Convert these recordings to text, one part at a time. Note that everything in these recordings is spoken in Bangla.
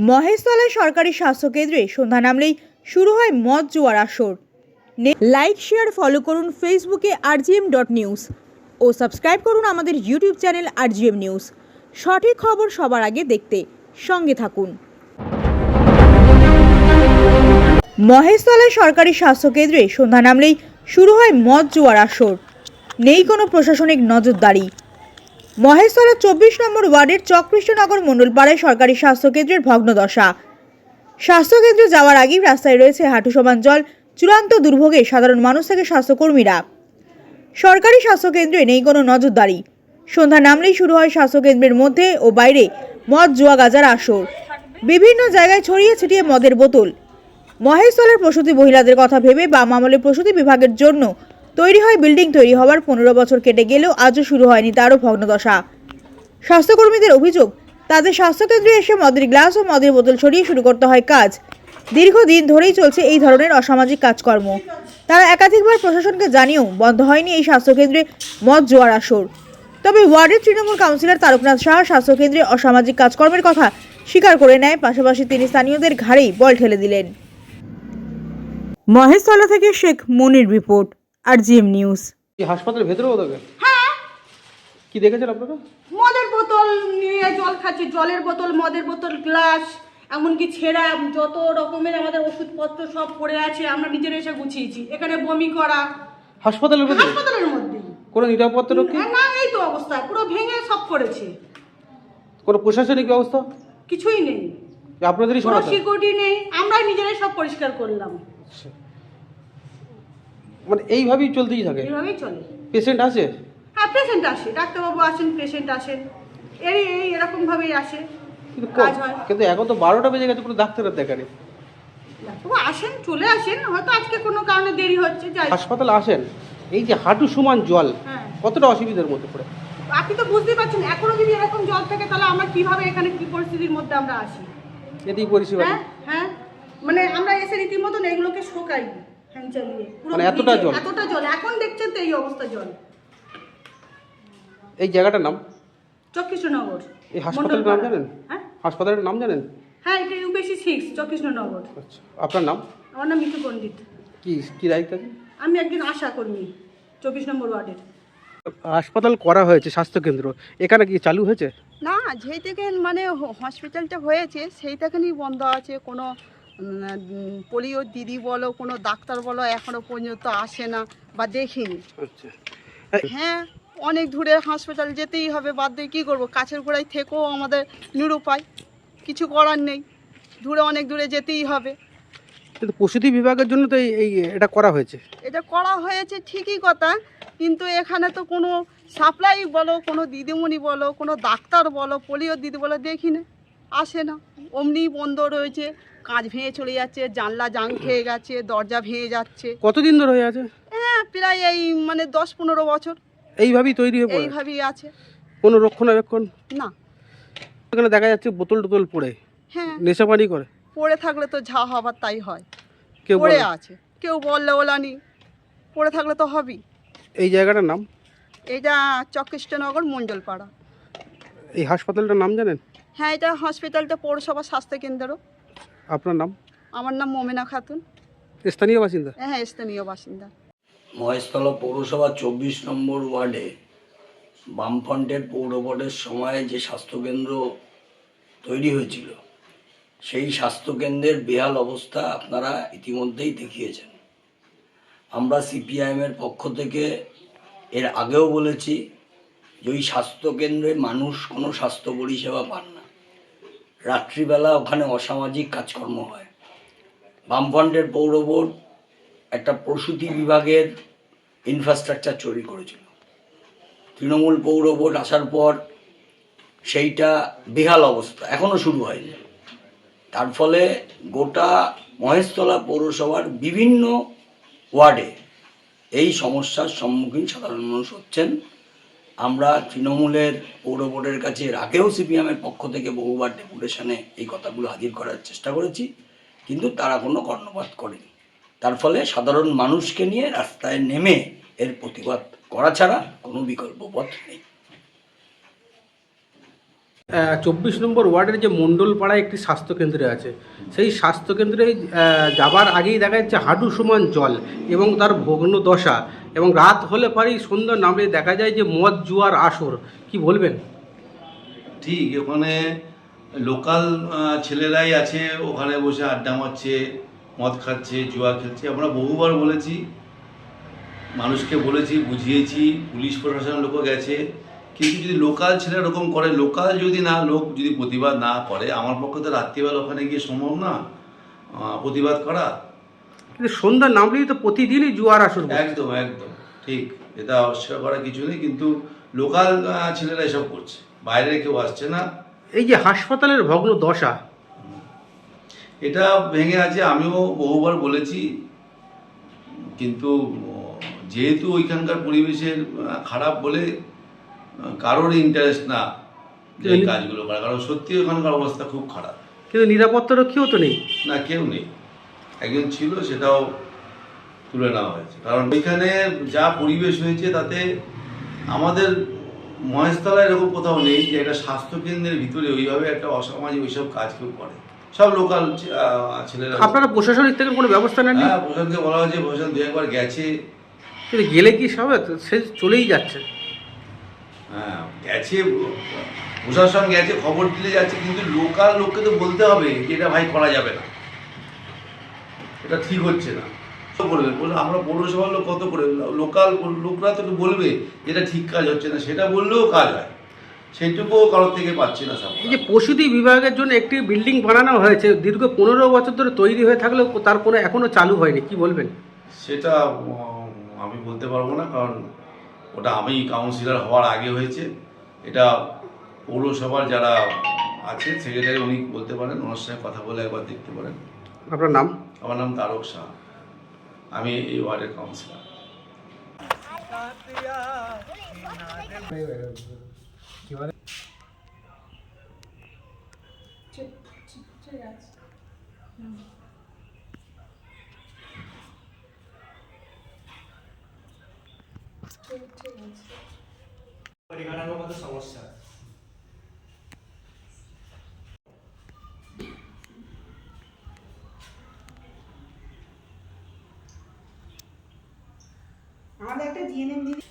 মহেশতলায় সরকারি স্বাস্থ্যকেন্দ্রে সন্ধ্যা নামলেই শুরু হয় মদ জুয়ার আসর। লাইক শেয়ার ফলো করুন ফেসবুকে rgm.news ও সাবস্ক্রাইব করুন আমাদের ইউটিউব চ্যানেল rgm নিউজ। সঠিক খবর সবার আগে দেখতে সঙ্গে থাকুন। মহেশতলায় সরকারি স্বাস্থ্যকেন্দ্রে সন্ধ্যা নামলেই শুরু হয় মদ জুয়ার আসর। নেই কোনো প্রশাসনিক নজরদারি। মহেশতলা 24 নম্বর ওয়ার্ডের চকৃষ্ণনগর মণ্ডলপাড়ায় সরকারি স্বাস্থ্যকেন্দ্রের ভগ্নদশা। স্বাস্থ্যকেন্দ্রে যাওয়ার আগেই রাস্তায় রয়েছে হাঁটু সমান জল। চূড়ান্ত দুর্ভোগে সাধারণ মানুষ থেকে স্বাস্থ্যকর্মীরা। সরকারি স্বাস্থ্যকেন্দ্রে নেই কোনো নজরদারি। সন্ধ্যা নামলেই শুরু হয় স্বাস্থ্যকেন্দ্রের মধ্যে ও বাইরে মদ জুয়া গাজার আসর। বিভিন্ন জায়গায় ছড়িয়ে ছিটিয়ে মদের বোতল। মহেশতলার প্রসূতি মহিলাদের কথা ভেবে বাম আমলের প্রসূতি বিভাগের জন্য তৈরি হয় বিল্ডিং তৈরি হওয়ার 15 বছর কেটে গেলেও আজও শুরু হয়নি তারও ভগ্নদশা। স্বাস্থ্যকর্মীদের অভিযোগ, তাদের স্বাস্থ্যকেন্দ্রে এসে মদের গ্লাস ও মদের বোতল ছড়িয়ে শুরু করতে হয় কাজ। দীর্ঘদিন ধরেই চলছে এই ধরনের অসামাজিক কাজকর্ম। তারা একাধিকবার প্রশাসনকে জানিয়েও বন্ধ হয়নি এই স্বাস্থ্যকেন্দ্রে মদ জোয়ার আসর। তবে ওয়ার্ডের তৃণমূল কাউন্সিলর তারকনাথ সাহা স্বাস্থ্যকেন্দ্রে অসামাজিক কাজকর্মের কথা স্বীকার করে নেয়, পাশাপাশি তিনি স্থানীয়দের ঘাড়েই বল ঠেলে দিলেন। মহেশতলা থেকে শেখ মনির রিপোর্ট, rgm নিউজ। হাসপাতালের ভেতরেও ওদেরকে হ্যাঁ, কি দেখেছেন আপনারা? মদের বোতল নিয়ে জল খাচ্ছে, জলের বোতল, মদের বোতল, গ্লাস, এমনকি ছেঁড়া যত রকমের আমাদের ওষুধপত্র সব পড়ে আছে, আমরা নিজেরা এসে গুছিয়েছি। এখানে বমি করা হাসপাতালের ভেতরে? হাসপাতালের মধ্যেই। কোনো নিরাপত্তা রক্ষী? না, এই তো অবস্থা, পুরো ভেঙে সব করেছে। কোনো প্রশাসনিক ব্যবস্থা কিছুই নেই, আপনাদেরই কোনো সহায়তা? সিকিউরিটি নেই, আমরাই নিজেরাই সব পরিষ্কার করলাম। মানে এইভাবেই চলতেই থাকে? এইভাবেই চলে। পেশেন্ট আছে? হ্যাঁ, পেশেন্ট আসে, ডাক্তারবাবু আসেন, পেশেন্ট আসেন, এরকম ভাবেই আসে, কিন্তু কাজ হয়। কিন্তু এখন তো 12টা বেজে গেছে, কোনো ডাক্তারের দেখা নেই। ডাক্তারবাবু আসেন, চলে আসেন, হয়তো আজকে কোনো কারণে দেরি হচ্ছে, যাই। হাসপাতালে আসেন, এই যে হাঁটু সমান জল, হ্যাঁ, কতটা অসুবিধার মধ্যে পড়ে? আপনি তো বুঝতেই পারছেন, এখনো যদি এরকম জল থাকে তাহলে আমরা কিভাবে এখানে কি পরিস্থিতির মধ্যে আমরা আসি। এতেই পরিষেবা? হ্যাঁ হ্যাঁ, মানে আমরা এসে রীতিমতন এগুলোকে শোকাই হ্যাং চালিয়ে, পুরো মানে এতটা জল? এতটা জল, এখন দেখছেন তো এই অবস্থা জল। এই জায়গাটার নাম? চকৃষ্ণনগর। এই হাসপাতালের নাম জানেন? হ্যাঁ হাসপাতালের নাম জানেন? হ্যাঁ, এটা UPC 6 চকৃষ্ণনগর। আচ্ছা, আপনার নাম? আমার নাম মিঠু পণ্ডিত। কি কি দায়িত্ব আছে? আমি একজন আশা কর্মী 24 নম্বর ওয়ার্ডের। হাসপাতাল করা হয়েছে, স্বাস্থ্যকেন্দ্র, এখানে কি চালু হয়েছে? না, যেই থেকে মানে হসপিটালটা হয়েছে সেই থেকেই বন্ধ আছে। কোনো পোলিও দিদি বলো, কোনো ডাক্তার বলো, এখনো পর্যন্ত আসে না বা দেখিনি। আচ্ছা, হ্যাঁ, অনেক দূরে হসপিটাল যেতেই হবে, বাদ দিয়ে কী করবো? কাছের গোড়ায় থেকেও আমাদের নিরুপায়, কিছু করার নেই, অনেক দূরে যেতেই হবে। কিন্তু প্রসূতি বিভাগের জন্য তো এই এটা করা হয়েছে। এটা করা হয়েছে ঠিকই কথা, কিন্তু এখানে তো কোনো সাপ্লাই বলো, কোনো দিদিমণি বলো, কোনো ডাক্তার বলো, পোলিও দিদি বলো, দেখি না, আসে না। অমনি বন্ধ রয়েছে, কাঁচ ভেঙে চলে যাচ্ছে, জানলা জাং খেয়ে গেছে, দরজা ভেঙে যাচ্ছে। কতদিন ধরে হয়ে আছে? হ্যাঁ, প্রায় এই মানে 10-15 বছর এইভাবেই তৈরি হয়ে পড়ে? এইভাবেই আছে। কোনো রক্ষণাবেক্ষণ না। এখানে দেখা যাচ্ছে বোতল টোতল পড়ে। হ্যাঁ, নেশা পানি করে? পড়ে থাকলে তো যা হবার তাই হয়। কেউ পড়ে বলে? আছে, কেউ বললে ওলানি, পড়ে থাকলে তো হবেই। এই জায়গাটার নাম? এইটা চকৃষ্ণনগর মণ্ডলপাড়া। এই হাসপাতালটার নাম জানেন? হ্যাঁ, এটা হসপিটালটা পৌরসভা স্বাস্থ্যকেন্দ্র। আপনার নাম? আমার নাম মোমেনা খাতুন। স্থানীয় বাসিন্দা? হ্যাঁ, স্থানীয় বাসিন্দা। মহেশতলা পৌরসভা 24 নম্বর ওয়ার্ডে বামফ্রন্টের পৌর বোর্ডের সময় যে স্বাস্থ্যকেন্দ্র তৈরি হয়েছিল, সেই স্বাস্থ্যকেন্দ্রের বেহাল অবস্থা আপনারা ইতিমধ্যেই দেখিয়েছেন। আমরা CPIM-এর পক্ষ থেকে এর আগেও বলেছি যে ওই স্বাস্থ্যকেন্দ্রে মানুষ কোনো স্বাস্থ্য পরিষেবা পান না। রাত্রিবেলা ওখানে অসামাজিক কাজকর্ম হয়। বামফ্রন্টের পৌর বোর্ড একটা প্রসূতি বিভাগের ইনফ্রাস্ট্রাকচার তৈরি করেছিল। তৃণমূল পৌর বোর্ড আসার পর সেইটা বেহাল অবস্থা, এখনও শুরু হয়নি। তার ফলে গোটা মহেশতলা পৌরসভার বিভিন্ন ওয়ার্ডে এই সমস্যার সম্মুখীন সাধারণ মানুষ হচ্ছেন। আমরা তৃণমূলের পৌর বোর্ডের কাছে এর আগেও CPIM-এর পক্ষ থেকে বহুবার ডেপুটেশনে এই কথাগুলো হাজির করার চেষ্টা করেছি, কিন্তু তারা কোনো কর্ণপাত করেনি। তার ফলে সাধারণ মানুষকে নিয়ে রাস্তায় নেমে এর প্রতিবাদ করা ছাড়া কোনো বিকল্প পথ নেই। 24 নম্বর ওয়ার্ডের যে মণ্ডলপাড়ায় একটি স্বাস্থ্যকেন্দ্র আছে, সেই স্বাস্থ্যকেন্দ্রে যাবার আগেই দেখা যাচ্ছে হাঁটু সমান জল এবং তার ভগ্ন দশা, এবং রাত হলে পরেই সন্ধ্যা নামলে দেখা যায় যে মদ জুয়ার আসর। কি বলবেন? ঠিক, ওখানে লোকাল ছেলেরাই আছে, ওখানে বসে আড্ডা মারছে, মদ খাচ্ছে, জুয়া খেলছে। আমরা বহুবার বলেছি, মানুষকে বলেছি, বুঝিয়েছি, পুলিশ প্রশাসনের লোকও গেছে, কিন্তু যদি লোকাল ছেলে এরকম করে, লোকাল যদি না লোক যদি প্রতিবাদ না করে, আমার পক্ষে তো রাত্রিবেলা ওখানে গিয়ে সম্ভব না প্রতিবাদ করা। কিন্তু সন্ধ্যা নামলেই তো প্রতিদিনই জুয়ার আসর বসে। একদম একদম ঠিক, এটা অস্বীকার করার কিছু নেই, কিন্তু লোকাল ছেলেরা এসব করছে, বাইরে কেউ আসছে না। এই যে হাসপাতালের ভগ্ন দশা, এটা ভেঙে আছে, আমিও বহুবার বলেছি, কিন্তু যেহেতু ওইখানকার পরিবেশের খারাপ বলে কারোর ইন্টারেস্ট না যে এই কাজগুলো করা, কারণ সত্যি ওখানকার অবস্থা খুব খারাপ। কিন্তু নিরাপত্তা রক্ষীও তো নেই। না, কেউ নেই, একজন ছিল, সেটাও তুলে নেওয়া হয়েছে। কারণ ওইখানে যা পরিবেশ হয়েছে তাতে আমাদের মহেশতলায় এরকম কোথাও নেই যে একটা স্বাস্থ্যকেন্দ্রের ভিতরে ওইভাবে একটা অসামাজিক ওইসব কাজ কেউ করে। সব লোকাল ছেলেরা। আপনারা প্রশাসনিক থেকে কোনো ব্যবস্থা নেননি? হ্যাঁ, প্রশাসনকে বলা হয়েছে, প্রশাসন দু একবার গেছে। কিন্তু গেলে কি সবে সে চলেই যাচ্ছে। হ্যাঁ গেছে, প্রশাসন গেছে, খবর দিলে যাচ্ছে, কিন্তু লোকাল লোককে তো বলতে হবে যে এটা ভাই করা যাবে না, এটা ঠিক হচ্ছে না। করবে আমরা পৌরসভার লোক কত করে, লোকাল লোকরা তো বলবে যেটা ঠিক কাজ হচ্ছে না, সেটা বললেও কাজ হয়, সেইটুকুও কারোর থেকে পাচ্ছি না। এই যে প্রসূতি বিভাগের জন্য একটি বিল্ডিং বানানো হয়েছে, দীর্ঘ 15 বছর ধরে তৈরি হয়ে থাকলেও তার কোনো এখনো চালু হয়নি, কি বলবেন? সেটা আমি বলতে পারবো না, কারণ ওটা আমি কাউন্সিলর হওয়ার আগে হয়েছে। এটা পৌরসভার যারা আছে সেক্রেটারি, উনি বলতে পারেন, ওনার সঙ্গে কথা বলে একবার দেখতে পারেন। আপনার নাম? আমার নাম তারক শাহ, আমি এই ওয়ার্ডের কাউন্সিলর। সমস্যা আমাদের একটা জিএনএম দিদি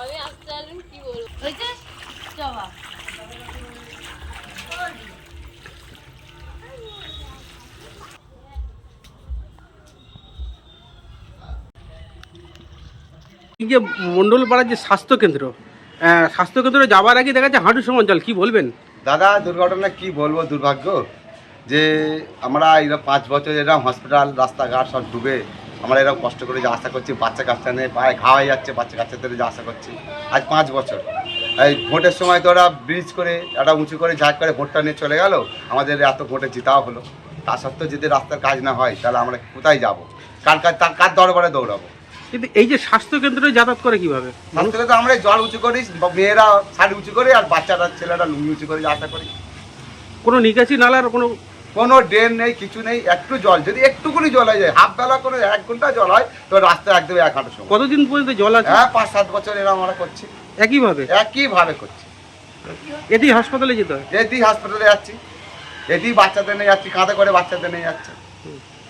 আমি আসতে আসবেন কি বলবো হয়েছে জবা এই যে মণ্ডলপাড়ার যে স্বাস্থ্যকেন্দ্র, স্বাস্থ্যকেন্দ্রে যাবার আগে দেখা যাচ্ছে হাঁটু সমান জল, কি বলবেন? দাদা, দুর্ঘটনা কি বলবো, দুর্ভাগ্য যে আমরা এরকম 5 বছর এরকম হসপিটাল রাস্তাঘাট সব ডুবে আমরা এরকম কষ্ট করে যা আশা করছি, বাচ্চা কাচ্চা নিয়ে পায়ে ঘা হয়ে যাচ্ছে, বাচ্চা কাচ্চাদের যা আশা করছি, আজ 5 বছর। এই ভোটের সময় তো ওরা ব্রিজ করে একটা উঁচু করে ঝাঁক করে ভোটটা নিয়ে চলে গেল, আমাদের এত ভোটে জিতাও হলো। তা সত্ত্বেও যদি রাস্তার কাজ না হয় তাহলে আমরা কোথায় যাব, কার দরবারে দৌড়াবো? কিন্তু এই যে স্বাস্থ্যকেন্দ্রে যাতায়াত করে কিভাবে? মানুষকে তো আমরা জল উঁচু করি, মেয়েরা শাড়ি উঁচু করে, আর বাচ্চারা ছেলেরা লুঙ্গি উঁচু করে আশা করি। কোনো নিকাশি নালার কোনো ড্রেন নেই, কিছু নেই। একটু জল যদি একটুকুনি জল হয়ে যায়, হাফ বেলা করে 1 ঘন্টা জল হয়, তো রাস্তায় একদম 1 হাঁটু সময়। কতদিন পর্যন্ত জল আছে? হ্যাঁ, 5-7 বছর এরা আমরা করছি, একইভাবে করছি। এটি হাসপাতালে যেতে হয়, এটি হাসপাতালে যাচ্ছি, এটি বাচ্চাদের নিয়ে যাচ্ছি, কাঁধে করে বাচ্চাদের নিয়ে যাচ্ছে।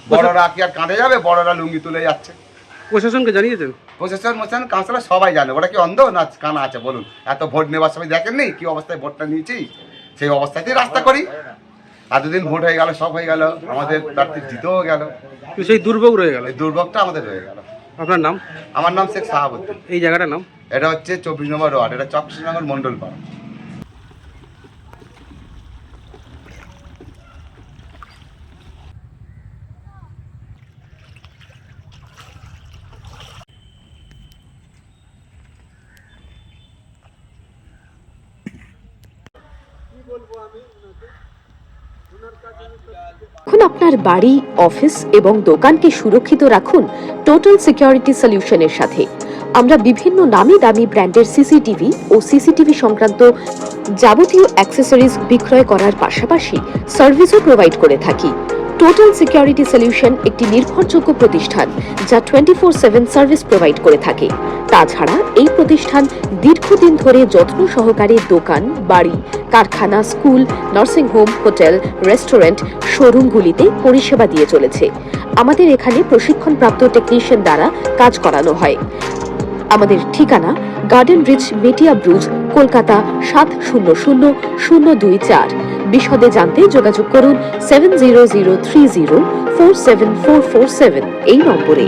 বড়রা কি আর কাঁধে যাবে? বড়রা লুঙ্গি তুলে যাচ্ছে। প্রশাসনকে জানিয়েছেন? প্রশাসন মোশন কাউন্সিলর সবাই জানে। ওরা কি অন্ধ না কানা আছে বলুন? এত ভোট নেওয়ার সময় দেখেননি কি অবস্থায় ভোটটা নিয়েছি? সেই অবস্থাতেই রাস্তা করি। এতদিন ভোট হয়ে গেল, সব হয়ে গেল, আমাদের প্রার্থী জিতেও গেল, কিন্তু সেই দুর্ভোগ রয়ে গেল। এই দুর্ভোগটা আমাদের হয়ে গেল। আপনার নাম? আমার নাম শেখ সাহাবুদ্দিন। এই জায়গাটার নাম? এটা হচ্ছে 24 নম্বর ওয়ার্ড, এটা চককৃষ্ণনগর মণ্ডলপাড়া। এখন আপনার বাড়ি, অফিস এবং দোকানকে সুরক্ষিত রাখুন টোটাল সিকিউরিটি সলিউশনের সাথে। আমরা বিভিন্ন নামি দামি ব্র্যান্ডের সিসিটিভি ও সিসিটিভি সংক্রান্ত যাবতীয় অ্যাক্সেসরিজ বিক্রয় করার পাশাপাশি সার্ভিসও প্রোভাইড করে থাকি। টোটাল সিকিউরিটি সলিউশন একটি নির্ভরযোগ্য প্রতিষ্ঠান যা 24/7 সার্ভিস প্রোভাইড করে থাকে। তাছাড়া এই প্রতিষ্ঠান দীর্ঘদিন ধরে যত্ন সহকারে দোকান, বাড়ি, কারখানা, school, nursing home, hotel, restaurant, শোরুমগুলিতে পরিষেবা দিয়ে চলেছে। আমাদের এখানে প্রশিক্ষণপ্রাপ্ত টেকনিশিয়ান দ্বারা কাজ করানো হয়। আমাদের ঠিকানা গার্ডেন রিচ, মেটিয়া ব্রুজ, কলকাতা 700024। বিশদে জানতে যোগাযোগ করুন 7003047447 এই নম্বরে।